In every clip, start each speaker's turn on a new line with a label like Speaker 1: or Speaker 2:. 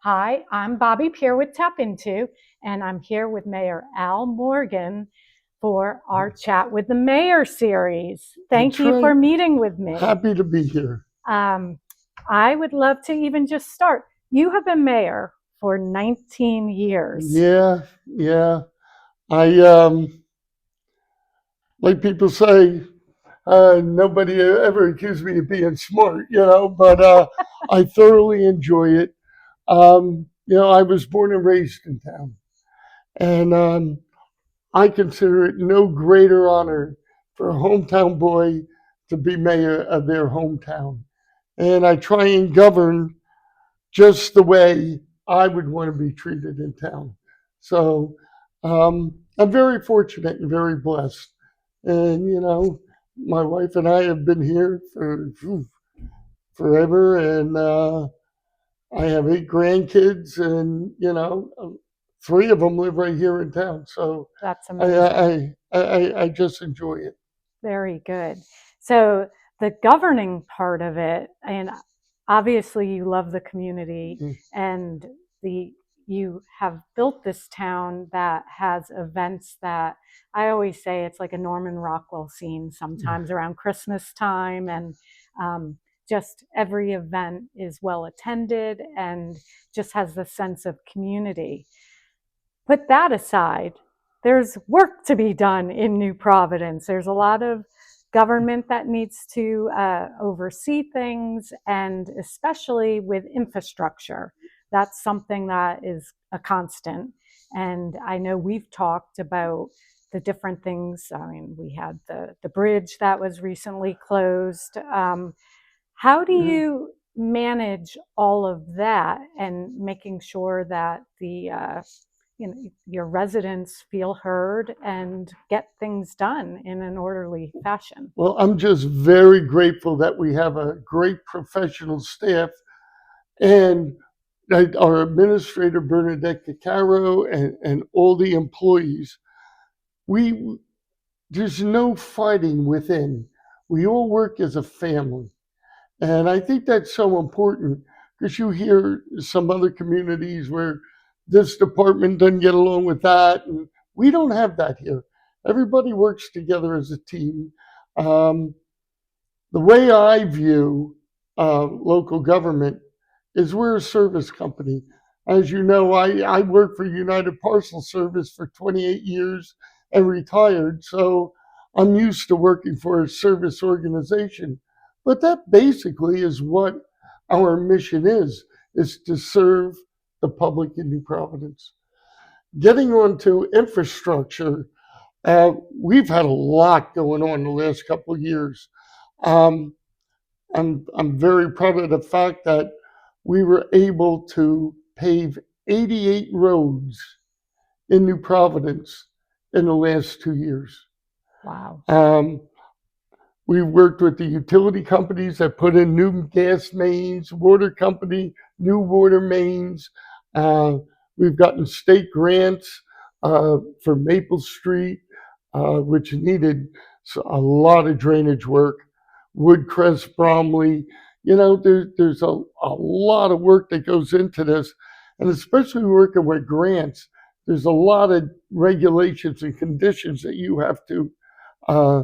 Speaker 1: Hi, I'm Bobby Peer with TAPinto, and I'm here with Mayor Al Morgan for our Chat with the Mayor series. Thank
Speaker 2: That's
Speaker 1: you
Speaker 2: right.
Speaker 1: for meeting with me.
Speaker 2: Happy to be here.
Speaker 1: I would love to even just start. You have been mayor for 19 years.
Speaker 2: Yeah. I like people say, nobody ever accused me of being smart, but I thoroughly enjoy it. I was born and raised in town, and I consider it no greater honor for a hometown boy to be mayor of their hometown. And I try and govern just the way I would want to be treated in town. So I'm very fortunate and very blessed. And, my wife and I have been here for forever. And I have 8 grandkids, and, three of them live right here in town. So
Speaker 1: That's
Speaker 2: I,
Speaker 1: amazing.
Speaker 2: I just enjoy it.
Speaker 1: Very good. So the governing part of it, and obviously you love the community and the you have built this town that has events that I always say it's like a Norman Rockwell scene sometimes around Christmas time, and just every event is well attended and just has the sense of community. Put that aside, there's work to be done in New Providence. There's a lot of government that needs to oversee things, and especially with infrastructure. That's something that is a constant. And I know we've talked about the different things. I mean, we had the bridge that was recently closed. How do you manage all of that and making sure that your residents feel heard and get things done in an orderly fashion?
Speaker 2: Well, I'm just very grateful that we have a great professional staff, and our administrator, Bernadette Caccaro, and all the employees. We There's no fighting within. We all work as a family. And I think that's so important, because you hear some other communities where this department doesn't get along with that. And we don't have that here. Everybody works together as a team. Um, the way I view local government is we're a service company. As you know, I worked for United Parcel Service for 28 years and retired. So I'm used to working for a service organization. But that basically is what our mission is to serve the public in New Providence. Getting on to infrastructure, we've had a lot going on the last couple of years. Um, I'm very proud of the fact that we were able to pave 88 roads in New Providence in the last 2 years.
Speaker 1: Wow.
Speaker 2: We worked with the utility companies that put in new gas mains, water company, new water mains. Uh, we've gotten state grants for Maple Street, which needed a lot of drainage work. Woodcrest, Bromley. There's a lot of work that goes into this, and especially working with grants. There's a lot of regulations and conditions that you have to uh,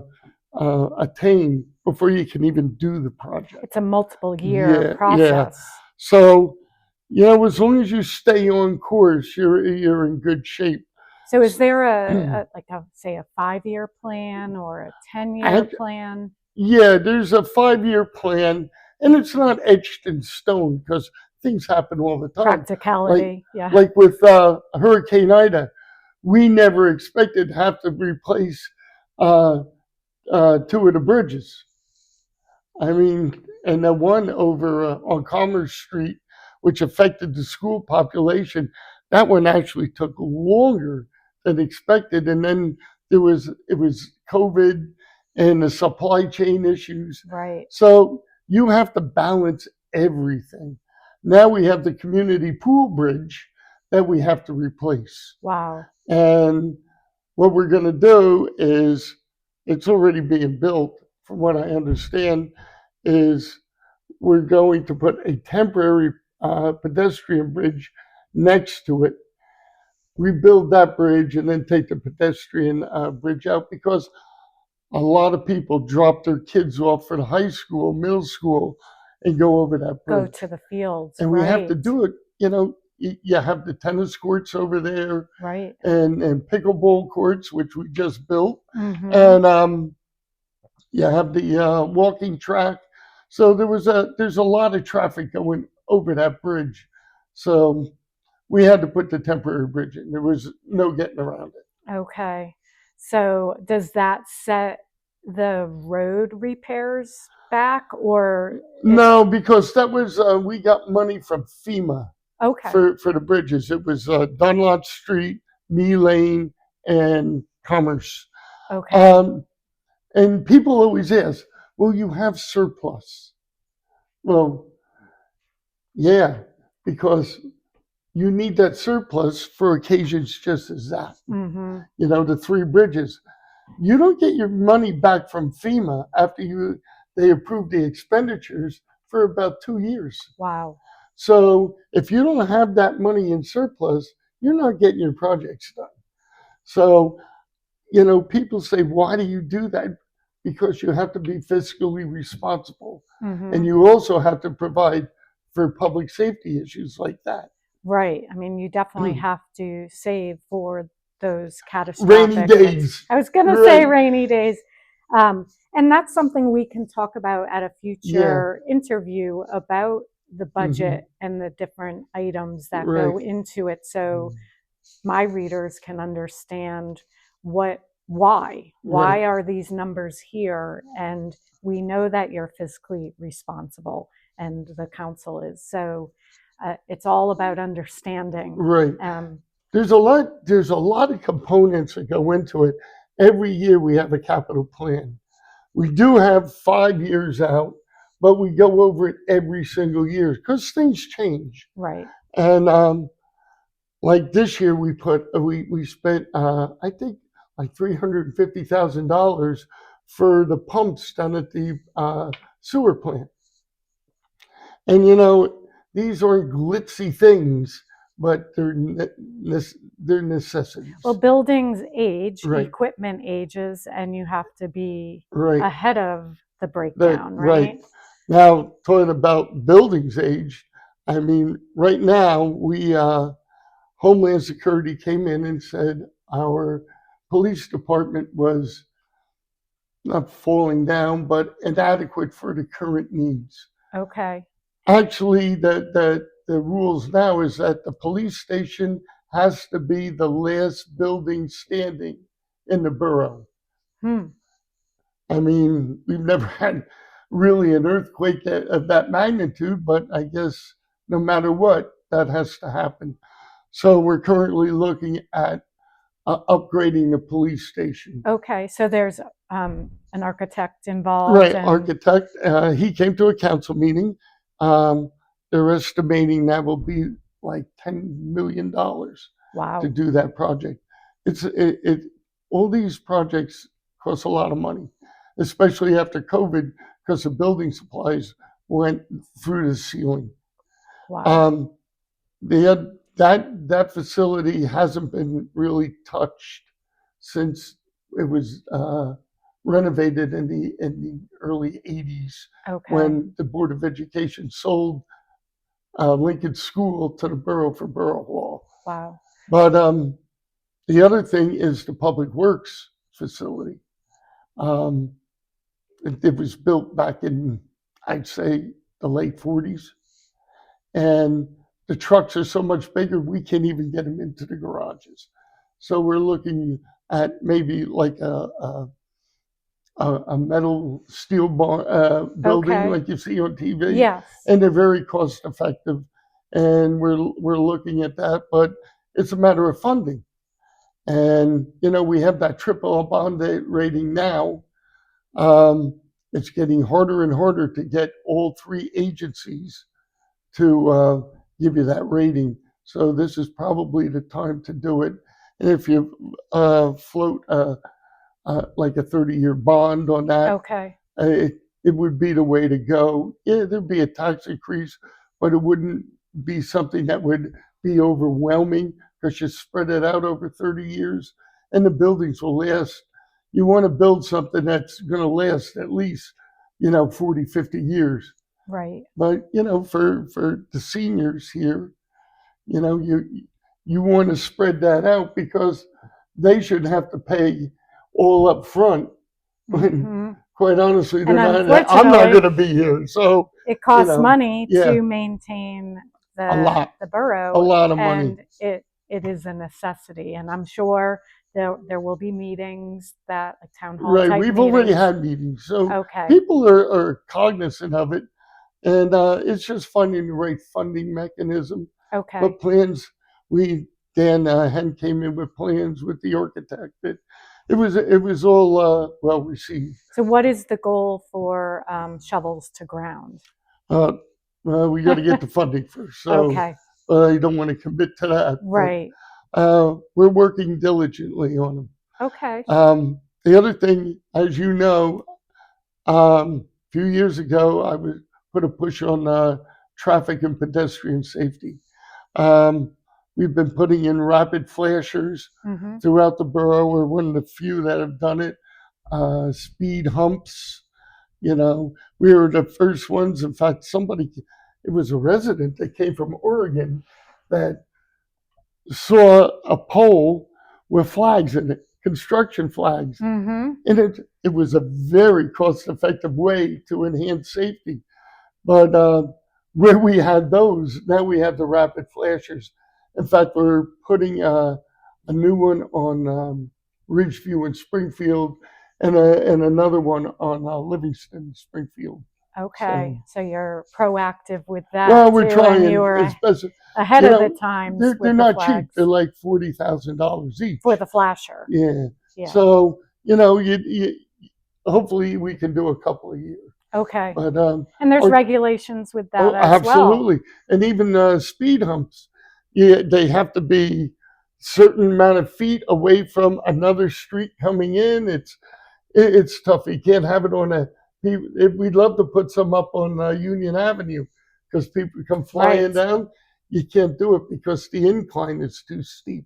Speaker 2: attain before you can even do the project.
Speaker 1: It's a multiple year
Speaker 2: Yeah.
Speaker 1: process.
Speaker 2: So, as long as you stay on course, you're in good shape.
Speaker 1: So is there say a 5-year plan or a 10-year plan?
Speaker 2: Yeah, there's a 5-year plan, and it's not etched in stone because things happen all the time.
Speaker 1: Practicality, yeah.
Speaker 2: Like with Hurricane Ida, we never expected to have to replace 2 of the bridges. I mean, and the one over on Commerce Street, which affected the school population, that one actually took longer than expected. And then it was COVID and the supply chain issues.
Speaker 1: Right.
Speaker 2: So you have to balance everything. Now we have the community pool bridge that we have to replace.
Speaker 1: Wow.
Speaker 2: And what we're going to do is, it's already being built, from what I understand, is we're going to put a temporary pedestrian bridge next to it, rebuild that bridge, and then take the pedestrian bridge out, because a lot of people drop their kids off at high school, middle school, and go over that
Speaker 1: Go
Speaker 2: bridge.
Speaker 1: to the fields,
Speaker 2: And we have to
Speaker 1: right,
Speaker 2: do it. You have the tennis courts over there,
Speaker 1: right.
Speaker 2: and pickleball courts, which we just built,
Speaker 1: Mm-hmm.
Speaker 2: and you have the walking track. So there's a lot of traffic going over that bridge. So we had to put the temporary bridge in. There was no getting around it.
Speaker 1: Okay. So does that set the road repairs back, or
Speaker 2: No, because that was we got money from FEMA
Speaker 1: okay,
Speaker 2: for the bridges. It was Dunlop Street, Me Lane, and Commerce.
Speaker 1: okay.
Speaker 2: And people always ask, "Will you have surplus?" Well, yeah, because you need that surplus for occasions just as that.
Speaker 1: Mm-hmm.
Speaker 2: The three bridges. You don't get your money back from FEMA after they approve the expenditures for about 2 years.
Speaker 1: Wow.
Speaker 2: So if you don't have that money in surplus, you're not getting your projects done. So, people say, why do you do that? Because you have to be fiscally responsible.
Speaker 1: Mm-hmm.
Speaker 2: And you also have to provide for public safety issues like that.
Speaker 1: Right. I mean, you definitely have to save for those
Speaker 2: Rainy
Speaker 1: catastrophic events.
Speaker 2: days.
Speaker 1: I was going to say rainy days. And that's something we can talk about at a future interview about the budget and the different items that go into it, so my readers can understand why are these numbers here, and we know that you're fiscally responsible, and the council is. So it's all about understanding.
Speaker 2: Right. There's a lot of components that go into it. Every year we have a capital plan. We do have 5 years out, but we go over it every single year because things change.
Speaker 1: Right.
Speaker 2: And like this year, we spent I think like $350,000 for the pumps down at the sewer plant. And these aren't glitzy things, but they're necessities.
Speaker 1: Well, buildings age, equipment ages, and you have to be ahead of the breakdown, right?
Speaker 2: Now, talking about buildings age, I mean, right now Homeland Security came in and said our police department was not falling down, but inadequate for the current needs.
Speaker 1: Okay.
Speaker 2: Actually, the rules now is that the police station has to be the last building standing in the borough. I mean, we've never had really an earthquake of that magnitude, but I guess no matter what, that has to happen. So we're currently looking at upgrading the police station.
Speaker 1: Okay, so there's an architect involved.
Speaker 2: Architect. He came to a council meeting. They're estimating that will be like $10 million to do that project. All these projects cost a lot of money, especially after COVID, because the building supplies went through the ceiling.
Speaker 1: Wow.
Speaker 2: That facility hasn't been really touched since it was renovated in the early 80s, when the Board of Education sold Lincoln School to the borough for Borough Hall.
Speaker 1: Wow.
Speaker 2: But the other thing is the Public Works facility. It was built back in, I'd say, the late 40s. And the trucks are so much bigger, we can't even get them into the garages. So we're looking at maybe like a metal steel building like you see on TV.
Speaker 1: Yes.
Speaker 2: And they're very cost effective. And we're looking at that, but it's a matter of funding. And, we have that triple bond rating now. It's getting harder and harder to get all three agencies to give you that rating. So this is probably the time to do it. And if you float like a 30-year bond on that, it would be the way to go. Yeah, there'd be a tax increase, but it wouldn't be something that would be overwhelming because you spread it out over 30 years and the buildings will last. You want to build something that's going to last at least, 40, 50 years.
Speaker 1: Right.
Speaker 2: But, for the seniors here, you want to spread that out because they should have to pay all up front when, quite honestly,
Speaker 1: And
Speaker 2: I'm not going to be here. So
Speaker 1: it costs money
Speaker 2: yeah,
Speaker 1: to maintain the borough,
Speaker 2: a lot of
Speaker 1: and
Speaker 2: money.
Speaker 1: it is a necessity. And I'm sure there will be meetings that, like town hall
Speaker 2: Right,
Speaker 1: type
Speaker 2: we've
Speaker 1: meetings.
Speaker 2: already had meetings, so
Speaker 1: Okay.
Speaker 2: people are cognizant of it, and it's just finding the right funding mechanism.
Speaker 1: Okay.
Speaker 2: But plans, Dan Henn came in with plans with the architect. It was all well received.
Speaker 1: So what is the goal for shovels to ground?
Speaker 2: Well, we got to get the funding first, so
Speaker 1: Okay.
Speaker 2: I don't want to commit to that.
Speaker 1: Right.
Speaker 2: But, we're working diligently on them.
Speaker 1: Okay.
Speaker 2: The other thing, as you know, a few years ago, I was put a push on traffic and pedestrian safety. We've been putting in rapid flashers throughout the borough. We're one of the few that have done it. Speed humps, we were the first ones. In fact, it was a resident that came from Oregon that saw a pole with flags in it, construction flags. And it was a very cost-effective way to enhance safety. But where we had those, now we have the rapid flashers. In fact, we're putting a new one on Ridgeview in Springfield and another one on Livingston, Springfield.
Speaker 1: Okay, so you're proactive with that.
Speaker 2: Well, we're trying.
Speaker 1: And you were ahead of the times.
Speaker 2: They're not cheap. They're like $40,000 each
Speaker 1: for the flasher.
Speaker 2: Yeah. So you hopefully we can do a couple a year.
Speaker 1: Okay.
Speaker 2: But
Speaker 1: and there's regulations with that as
Speaker 2: absolutely.
Speaker 1: well.
Speaker 2: And even speed humps, they have to be certain amount of feet away from another street coming in. It's tough. You can't have it on we'd love to put some up on Union Avenue because people come flying down. You can't do it because the incline is too steep.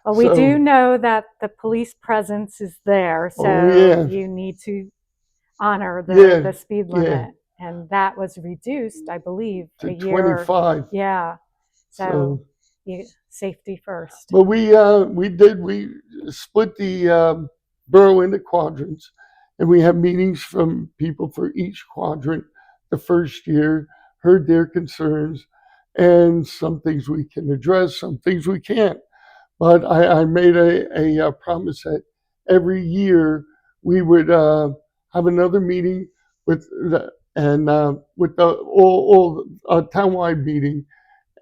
Speaker 1: Well, we do know that the police presence is there, so you need to honor the speed limit. And that was reduced, I believe,
Speaker 2: to
Speaker 1: a year.
Speaker 2: 25.
Speaker 1: Yeah. So safety first.
Speaker 2: But we split the borough into quadrants, and we have meetings from people for each quadrant the first year, heard their concerns, and some things we can address, some things we can't. But I made a promise that every year we would have another meeting with the all townwide meeting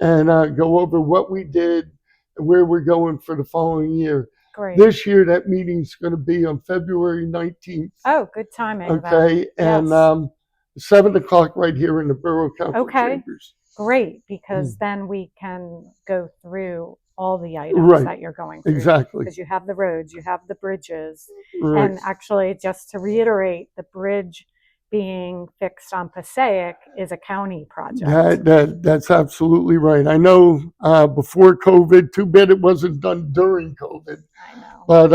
Speaker 2: and go over what we did and where we're going for the following year.
Speaker 1: Great.
Speaker 2: This year, that meeting's going to be on February 19th.
Speaker 1: Oh, good timing.
Speaker 2: Okay, and 7 o'clock right here in the Borough Council Chambers.
Speaker 1: Great, because then we can go through all the items that you're going through.
Speaker 2: Exactly.
Speaker 1: Because you have the roads, you have the bridges. And actually, just to reiterate, the bridge being fixed on Passaic is a county project.
Speaker 2: That's absolutely right. I know before COVID, too bad it wasn't done during COVID.
Speaker 1: I know.
Speaker 2: But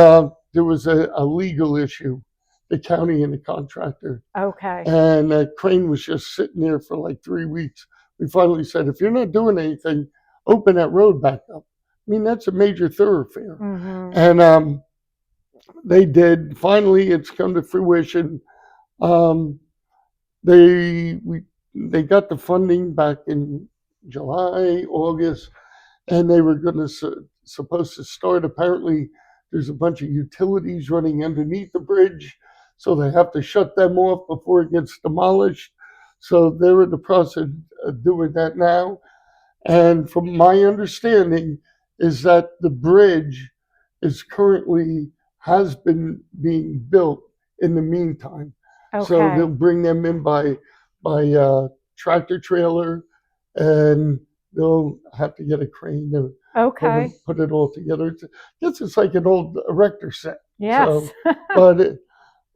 Speaker 2: there was a legal issue, the county and the contractor.
Speaker 1: Okay.
Speaker 2: And that crane was just sitting there for like 3 weeks. We finally said, if you're not doing anything, open that road back up. I mean, that's a major thoroughfare. And they did. Finally, it's come to fruition. They got the funding back in July, August, and they were supposed to start. Apparently, there's a bunch of utilities running underneath the bridge, so they have to shut them off before it gets demolished. So they're in the process of doing that now. And from my understanding is that the bridge has been being built in the meantime.
Speaker 1: Okay.
Speaker 2: So they'll bring them in by tractor trailer, and they'll have to get a crane to put it all together. It's like an old erector set.
Speaker 1: Yes.
Speaker 2: So, but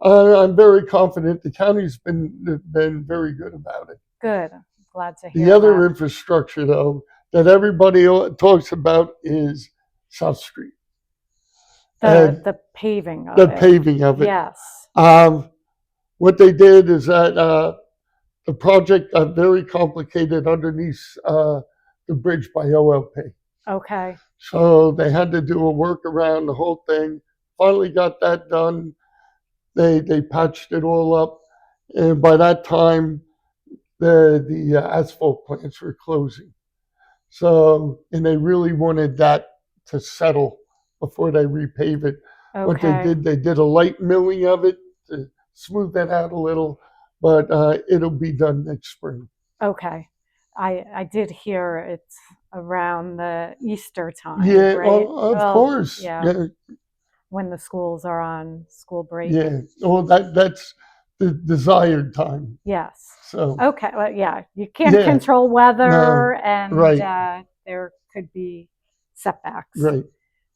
Speaker 2: I'm very confident. The county's been very good about it.
Speaker 1: Good. Glad to hear
Speaker 2: the other infrastructure, though, that everybody talks about is South Street.
Speaker 1: The paving of
Speaker 2: The
Speaker 1: it.
Speaker 2: paving of it.
Speaker 1: Yes.
Speaker 2: What they did is that the project got very complicated underneath the bridge by OLP.
Speaker 1: Okay.
Speaker 2: So they had to do a workaround the whole thing. Finally got that done. They patched it all up, and by that time, the asphalt plants were closing. So, and they really wanted that to settle before they repave it.
Speaker 1: Okay.
Speaker 2: What they did a light milling of it to smooth that out a little, but it'll be done next spring.
Speaker 1: Okay. I did hear it's around the Easter time.
Speaker 2: Yeah,
Speaker 1: right?
Speaker 2: well, of course.
Speaker 1: Yeah. When the schools are on school break.
Speaker 2: Yeah. Well, that's the desired time.
Speaker 1: Yes.
Speaker 2: So.
Speaker 1: Okay. Well, yeah. You can't control weather, and
Speaker 2: right.
Speaker 1: There could be setbacks.
Speaker 2: Right.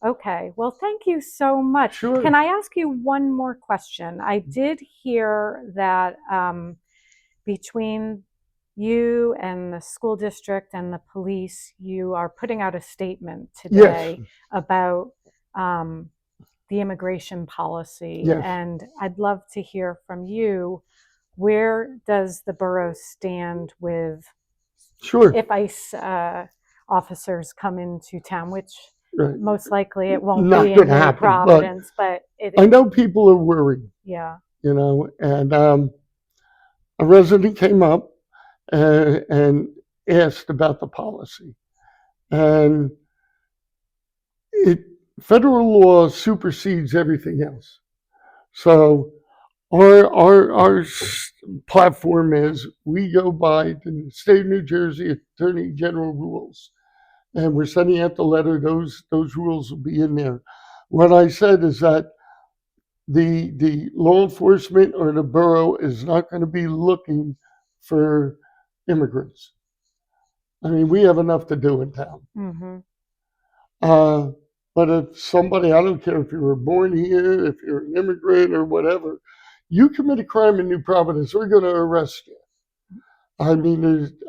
Speaker 1: Okay. Well, thank you so much.
Speaker 2: Sure.
Speaker 1: Can I ask you one more question? I did hear that between you and the school district and the police, you are putting out a statement today about the immigration policy. And I'd love to hear from you. Where does the borough stand with if ICE officers come into town, which most likely it won't be in New Providence, but
Speaker 2: I know people are worried.
Speaker 1: Yeah.
Speaker 2: You know, and a resident came up and asked about the policy. And federal law supersedes everything else. So our platform is we go by the state of New Jersey Attorney General rules, and we're sending out the letter. Those rules will be in there. What I said is that the law enforcement or the borough is not going to be looking for immigrants. I mean, we have enough to do in town.
Speaker 1: Mm-hmm.
Speaker 2: But if somebody, I don't care if you were born here, if you're an immigrant or whatever, you commit a crime in New Providence, we're going to arrest you. I mean,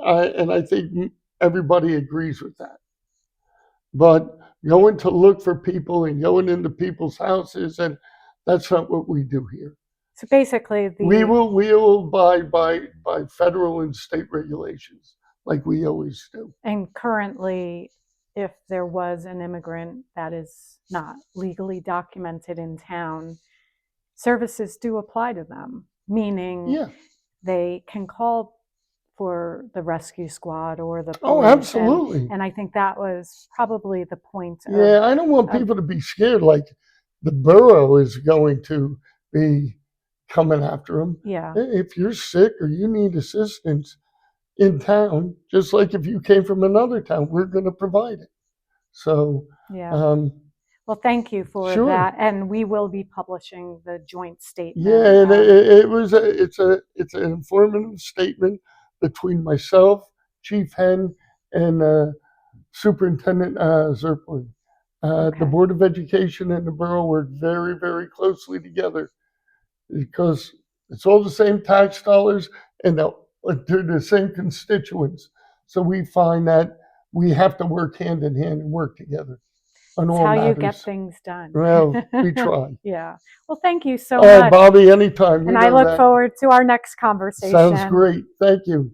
Speaker 2: and I think everybody agrees with that. But going to look for people and going into people's houses, and that's not what we do here.
Speaker 1: So basically,
Speaker 2: we will abide by federal and state regulations like we always do.
Speaker 1: And currently, if there was an immigrant that is not legally documented in town, services do apply to them, meaning they can call for the rescue squad or the police.
Speaker 2: Oh, absolutely.
Speaker 1: And I think that was probably the point.
Speaker 2: I don't want people to be scared like the borough is going to be coming after them.
Speaker 1: Yeah.
Speaker 2: If you're sick or you need assistance in town, just like if you came from another town, we're going to provide it. So,
Speaker 1: well, thank you for that, and we will be publishing the joint statement.
Speaker 2: Yeah, and it's an informative statement between myself, Chief Henn, and Superintendent Zerpling. The Board of Education and the borough work very, very closely together because it's all the same tax dollars and they're the same constituents. So we find that we have to work hand in hand and work together on all matters.
Speaker 1: How you get things done.
Speaker 2: Well, we try.
Speaker 1: Yeah. Well, thank you so much.
Speaker 2: Bobby, anytime.
Speaker 1: And I look forward to our next conversation.
Speaker 2: Sounds great. Thank you.